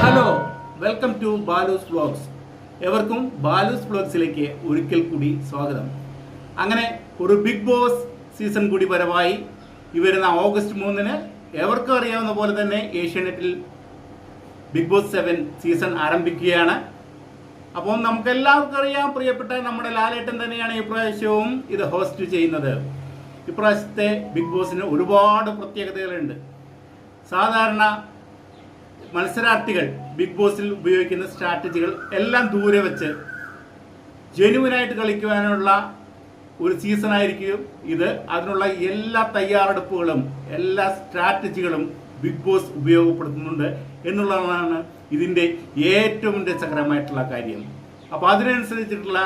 Hello, welcome to Balus vlogs. എവർക്കും ബാലൂസ് വ്ലോഗ്സിലേക്ക് ഒരിക്കൽ കൂടി സ്വാഗതം. അങ്ങനെ ഒരു ബിഗ് ബോസ് സീസൺ കൂടി വരവായി. ഈ വരുന്ന ഓഗസ്റ്റ് 3-ന് എവർക്കും അറിയാവുന്ന പോലെ തന്നെ ഏഷ്യാനെറ്റിൽ ബിഗ് ബോസ് 7 സീസൺ ആരംഭിക്കുകയാണ്. അപ്പോൾ നമുക്കെല്ലാവർക്കും അറിയാം, പ്രിയപ്പെട്ട നമ്മുടെ ലാലേട്ടൻ തന്നെയാണ് ഈ പ്രാവശ്യവും ഇത് ഹോസ്റ്റ് ചെയ്യുന്നത്. ഇപ്രാവശ്യത്തെ ബിഗ് ബോസിന് ഒരുപാട് പ്രത്യേകതകളുണ്ട്. സാധാരണ മത്സരാർത്ഥികൾ ബിഗ് ബോസിൽ ഉപയോഗിക്കുന്ന സ്ട്രാറ്റജികൾ എല്ലാം ദൂരെ വെച്ച് ജെന്യുവനായിട്ട് കളിക്കുവാനുള്ള ഒരു സീസൺ ആയിരിക്കും ഇത്. അതിനുള്ള എല്ലാ തയ്യാറെടുപ്പുകളും എല്ലാ സ്ട്രാറ്റജികളും ബിഗ് ബോസ് ഉപയോഗപ്പെടുത്തുന്നുണ്ട് എന്നുള്ളതാണ് ഇതിൻ്റെ ഏറ്റവും രസകരമായിട്ടുള്ള കാര്യം. അപ്പോൾ അതിനനുസരിച്ചിട്ടുള്ള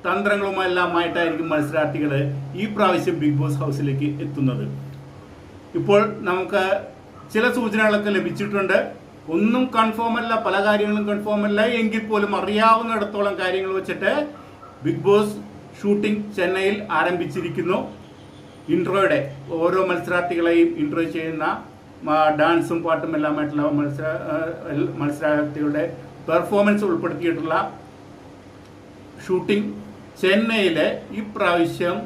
തന്ത്രങ്ങളുമെല്ലാമായിട്ടായിരിക്കും മത്സരാർത്ഥികൾ ഈ പ്രാവശ്യം ബിഗ് ബോസ് ഹൗസിലേക്ക് എത്തുന്നത്. ഇപ്പോൾ നമുക്ക് ചില സൂചനകളൊക്കെ ലഭിച്ചിട്ടുണ്ട്. ഒന്നും കൺഫേം അല്ല, പല കാര്യങ്ങളും കൺഫേം അല്ല, എങ്കിൽ പോലും അറിയാവുന്നിടത്തോളം കാര്യങ്ങൾ വെച്ചിട്ട് ബിഗ് ബോസ് ഷൂട്ടിംഗ് ചെന്നൈയിൽ ആരംഭിച്ചിരിക്കുന്നു. ഇൻട്രോയുടെ ഓരോ മത്സരാർത്ഥികളെയും ഇൻട്രോ ചെയ്യുന്ന ഡാൻസും പാട്ടും എല്ലാമായിട്ടുള്ള മത്സരാർത്ഥികളുടെ പെർഫോമൻസ് ഉൾപ്പെടുത്തിയിട്ടുള്ള ഷൂട്ടിംഗ് ചെന്നൈയിലെ ഈ പ്രാവശ്യം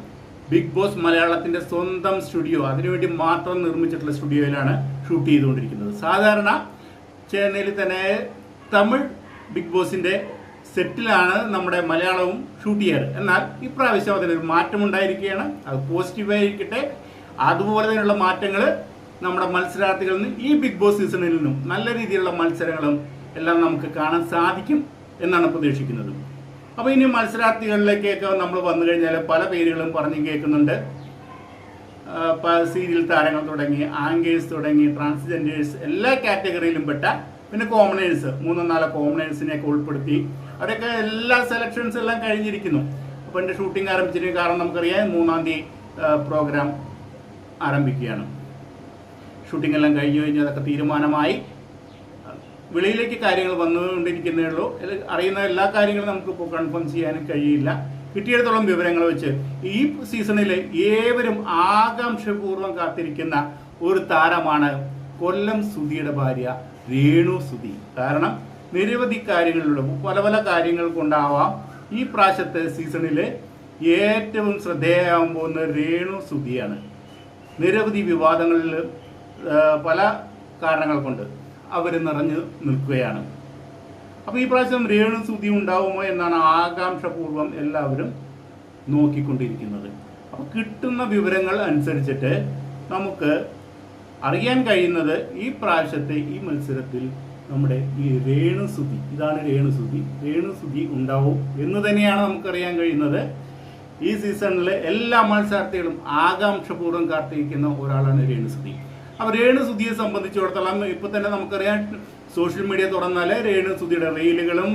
ബിഗ് ബോസ് മലയാളത്തിൻ്റെ സ്വന്തം സ്റ്റുഡിയോ, അതിനുവേണ്ടി മാത്രം നിർമ്മിച്ചിട്ടുള്ള സ്റ്റുഡിയോയിലാണ് ഷൂട്ട് ചെയ്തുകൊണ്ടിരിക്കുന്നത്. സാധാരണ ചെന്നൈയിൽ തന്നെ തമിഴ് ബിഗ് ബോസിൻ്റെ സെറ്റിലാണ് നമ്മുടെ മലയാളവും ഷൂട്ട് ചെയ്യാറ്. എന്നാൽ ഇപ്രാവശ്യം അതിനൊരു മാറ്റമുണ്ടായിരിക്കുകയാണ്. അത് പോസിറ്റീവായിരിക്കട്ടെ. അതുപോലെ തന്നെയുള്ള മാറ്റങ്ങൾ നമ്മുടെ മത്സരാർത്ഥികളിൽ നിന്ന് ഈ ബിഗ് ബോസ് സീസണിൽ നിന്നും നല്ല രീതിയിലുള്ള മത്സരങ്ങളും എല്ലാം നമുക്ക് കാണാൻ സാധിക്കും എന്നാണ് പ്രതീക്ഷിക്കുന്നത്. അപ്പോൾ ഇനി മത്സരാർത്ഥികളിലേക്കൊക്കെ നമ്മൾ വന്നു കഴിഞ്ഞാൽ പല പേരുകളും പറഞ്ഞു കേൾക്കുന്നുണ്ട്. സീരിയൽ താരങ്ങൾ തുടങ്ങി, ആങ്കേഴ്സ് തുടങ്ങി, ട്രാൻസ്ജെൻഡേഴ്സ്, എല്ലാ കാറ്റഗറിയിലും പെട്ട, പിന്നെ കോമണേഴ്സ്, 3-4 കോമണേഴ്സിനെയൊക്കെ ഉൾപ്പെടുത്തി അവരൊക്കെ എല്ലാ സെലക്ഷൻസ് എല്ലാം കഴിഞ്ഞിരിക്കുന്നു. അപ്പോൾ എൻ്റെ ഷൂട്ടിംഗ് ആരംഭിച്ചിരിക്കും. കാരണം നമുക്കറിയാം 3-ാം തീയതി പ്രോഗ്രാം ആരംഭിക്കുകയാണ്. ഷൂട്ടിംഗ് എല്ലാം കഴിഞ്ഞു കഴിഞ്ഞാൽ അതൊക്കെ തീരുമാനമായി. വെളിയിലേക്ക് കാര്യങ്ങൾ വന്നുകൊണ്ടിരിക്കുന്നേ ഉള്ളൂ. അറിയുന്ന എല്ലാ കാര്യങ്ങളും നമുക്കിപ്പോൾ കൺഫേം ചെയ്യാനും കഴിയില്ല. കിട്ടിയിടത്തോളം വിവരങ്ങൾ വെച്ച് ഈ സീസണിൽ ഏവരും ആകാംക്ഷപൂർവ്വം കാത്തിരിക്കുന്ന ഒരു താരമാണ് കൊല്ലം സുധിയുടെ ഭാര്യ രേണു സുധി. കാരണം നിരവധി കാര്യങ്ങളിലൂടെ പല പല കാര്യങ്ങൾ കൊണ്ടാവാം ഈ പ്രാവശ്യത്തെ സീസണിൽ ഏറ്റവും ശ്രദ്ധേയമാകാൻ പോകുന്ന രേണു സുധിയാണ്. നിരവധി വിവാദങ്ങളിൽ പല കാരണങ്ങൾ കൊണ്ട് അവർ നിറഞ്ഞു നിൽക്കുകയാണ്. അപ്പോൾ ഈ പ്രാവശ്യം രേണു സുധി ഉണ്ടാവുമോ എന്നാണ് ആകാംക്ഷപൂർവ്വം എല്ലാവരും നോക്കിക്കൊണ്ടിരിക്കുന്നത്. അപ്പോൾ കിട്ടുന്ന വിവരങ്ങൾ അനുസരിച്ചിട്ട് നമുക്ക് അറിയാൻ കഴിയുന്നത് ഈ പ്രാവശ്യത്തെ ഈ മത്സരത്തിൽ നമ്മുടെ ഈ രേണു സുധി, ഇതാണ് രേണു സുധി ഉണ്ടാവും എന്ന് തന്നെയാണ് നമുക്കറിയാൻ കഴിയുന്നത്. ഈ സീസണിലെ എല്ലാ മത്സരാർത്ഥികളും ആകാംക്ഷപൂർവ്വം കാത്തിരിക്കുന്ന ഒരാളാണ് രേണു സുധി. അപ്പോൾ രേണു സുധിയെ സംബന്ധിച്ചിടത്തോളം ഇപ്പോൾ തന്നെ നമുക്കറിയാം, സോഷ്യൽ മീഡിയ തുറന്നാൽ രേണു സുധിയുടെ റീലുകളും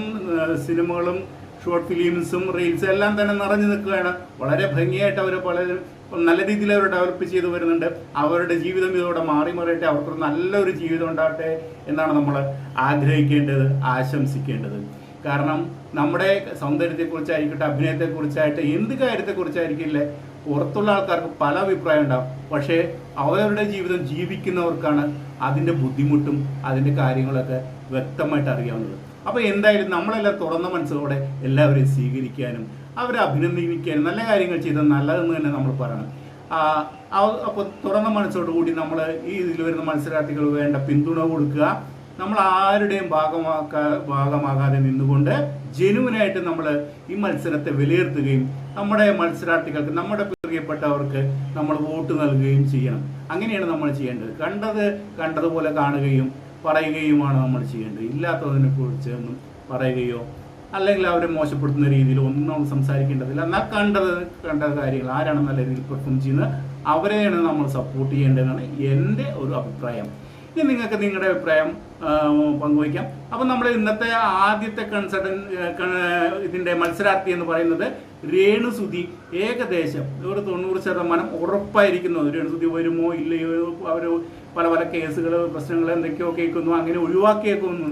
സിനിമകളും ഷോർട്ട് ഫിലിംസും റീൽസും എല്ലാം തന്നെ നിറഞ്ഞു നിൽക്കുകയാണ്. വളരെ ഭംഗിയായിട്ട് അവർ പലരും നല്ല രീതിയിൽ അവർ ഡെവലപ്പ് ചെയ്തു വരുന്നുണ്ട്. അവരുടെ ജീവിതം ഇതോടെ മാറി മറിയട്ടെ, അവർക്ക് നല്ലൊരു ജീവിതം ഉണ്ടാകട്ടെ എന്നാണ് നമ്മൾ ആഗ്രഹിക്കേണ്ടത്, ആശംസിക്കേണ്ടത്. കാരണം നമ്മുടെ സൗന്ദര്യത്തെക്കുറിച്ചായിരിക്കട്ടെ, അഭിനയത്തെക്കുറിച്ചായിട്ട്, എന്ത് കാര്യത്തെക്കുറിച്ചായിരിക്കില്ലേ, പുറത്തുള്ള ആൾക്കാർക്ക് പല അഭിപ്രായം ഉണ്ടാവും. പക്ഷേ അവരവരുടെ ജീവിതം ജീവിക്കുന്നവർക്കാണ് അതിൻ്റെ ബുദ്ധിമുട്ടും അതിൻ്റെ കാര്യങ്ങളൊക്കെ വ്യക്തമായിട്ട് അറിയാവുന്നത്. അപ്പോൾ എന്തായാലും നമ്മളെല്ലാം തുറന്ന മനസ്സോടെ എല്ലാവരെയും സ്വീകരിക്കാനും അവരെ അഭിനന്ദിക്കാനും നല്ല കാര്യങ്ങൾ ചെയ്തത് നല്ലതെന്ന് തന്നെ നമ്മൾ പറയണം. അപ്പോൾ തുറന്ന മനസ്സോടുകൂടി നമ്മൾ ഈ ഇതിൽ വരുന്ന മത്സരാർത്ഥികൾ വേണ്ട പിന്തുണ കൊടുക്കുക. നമ്മൾ ആരുടെയും ഭാഗമാകാതെ നിന്നുകൊണ്ട് ജെനുവിനായിട്ട് നമ്മൾ ഈ മത്സരത്തെ വിലയിരുത്തുകയും നമ്മുടെ മത്സരാർത്ഥികൾക്ക്, നമ്മുടെ പ്രിയപ്പെട്ടവർക്ക് നമ്മൾ വോട്ട് നൽകുകയും ചെയ്യണം. അങ്ങനെയാണ് നമ്മൾ ചെയ്യേണ്ടത്. കണ്ടതുപോലെ കാണുകയും പറയുകയുമാണ് നമ്മൾ ചെയ്യേണ്ടത്. ഇല്ലാത്തതിനെ കുറിച്ച് ഒന്നും പറയുകയോ അല്ലെങ്കിൽ അവരെ മോശപ്പെടുത്തുന്ന രീതിയിൽ ഒന്നും നമ്മൾ സംസാരിക്കേണ്ടതില്ല. എന്നാൽ കണ്ട കാര്യങ്ങൾ ആരാണ് നല്ല രീതിയിൽ പെർഫോം ചെയ്യുന്നത് അവരെയാണ് നമ്മൾ സപ്പോർട്ട് ചെയ്യേണ്ടതെന്നാണ് എൻ്റെ ഒരു അഭിപ്രായം. ഇനി നിങ്ങൾക്ക് നിങ്ങളുടെ അഭിപ്രായം പങ്കുവയ്ക്കാം. അപ്പം നമ്മൾ ഇന്നത്തെ ആദ്യത്തെ ഇതിൻ്റെ മത്സരാർത്ഥി എന്ന് പറയുന്നത് രേണു സുധി. ഏകദേശം ഒരു 90% ഉറപ്പായിരിക്കുന്നു രേണു സുധി വരുമോ ഇല്ലയോ. അവർ പല പല കേസുകൾ, പ്രശ്നങ്ങൾ എന്തൊക്കെയോ കേൾക്കുന്നു, അങ്ങനെ ഒഴിവാക്കിയേക്കുന്നു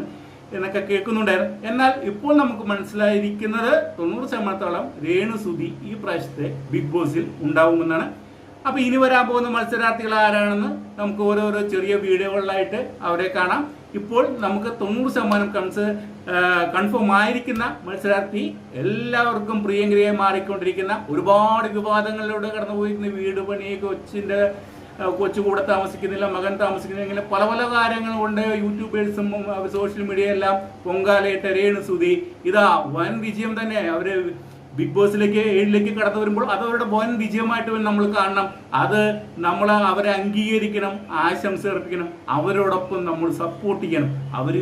എന്നൊക്കെ കേൾക്കുന്നുണ്ടായിരുന്നു. എന്നാൽ ഇപ്പോൾ നമുക്ക് മനസ്സിലായിരിക്കുന്നത് 90% രേണു സുധി ഈ പ്രാവശ്യത്തെ ബിഗ് ബോസിൽ ഉണ്ടാവുമെന്നാണ്. അപ്പോൾ ഇനി വരാൻ പോകുന്ന മത്സരാർത്ഥികൾ ആരാണെന്ന് നമുക്ക് ഓരോരോ ചെറിയ വീഡിയോകളിലായിട്ട് അവരെ കാണാം. ഇപ്പോൾ നമുക്ക് 90% കൺഫേം ആയിരിക്കുന്ന മത്സരാർത്ഥി, എല്ലാവർക്കും പ്രിയങ്കരിയായി മാറിക്കൊണ്ടിരിക്കുന്ന, ഒരുപാട് വിവാദങ്ങളിലൂടെ കടന്നുപോയിരിക്കുന്ന വീട് പണി, കൊച്ചു കൂടെ താമസിക്കുന്നില്ല, മകൻ താമസിക്കുന്നില്ല, ഇങ്ങനെ പല പല കാര്യങ്ങൾ കൊണ്ട് യൂട്യൂബേഴ്സും സോഷ്യൽ മീഡിയ എല്ലാം പൊങ്കാലയിട്ട് രേണുസുതി ഇതാ വൻ വിജയം തന്നെ. അവര് ബിഗ് ബോസിലേക്ക് 7ലേക്ക് കടന്നു വരുമ്പോൾ അത് അവരുടെ വൻ വിജയമായിട്ട് നമ്മൾ കാണണം. അത് നമ്മൾ അവരെ അംഗീകരിക്കണം, ആശംസ അർപ്പിക്കണം, അവരോടൊപ്പം നമ്മൾ സപ്പോർട്ട് ചെയ്യണം. അവർ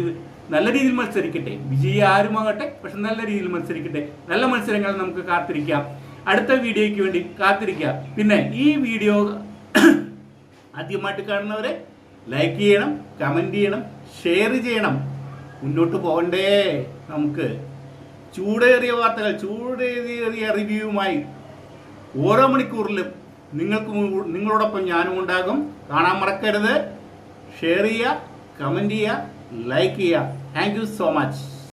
നല്ല രീതിയിൽ മത്സരിക്കട്ടെ, വിജയി ആരുമാകട്ടെ, പക്ഷെ നല്ല രീതിയിൽ മത്സരിക്കട്ടെ. നല്ല മത്സരങ്ങൾ നമുക്ക് കാത്തിരിക്കാം. അടുത്ത വീഡിയോയ്ക്ക് വേണ്ടി കാത്തിരിക്കാം. പിന്നെ ഈ വീഡിയോ ആദ്യമായിട്ട് കാണുന്നവരെ ലൈക്ക് ചെയ്യണം, കമന്റ് ചെയ്യണം, ഷെയർ ചെയ്യണം. മുന്നോട്ട് പോകണ്ടേ നമുക്ക്. ചൂടേറിയ വാർത്തകൾ, ചൂടേറിയ റിവ്യൂവുമായി ഓരോ മണിക്കൂറിലും നിങ്ങളോടൊപ്പം ഞാനും ഉണ്ടാകും. കാണാൻ മറക്കരുത്. ഷെയർ ചെയ്യുക, കമന്റ് ചെയ്യുക, ലൈക്ക് ചെയ്യുക. Thank you so much.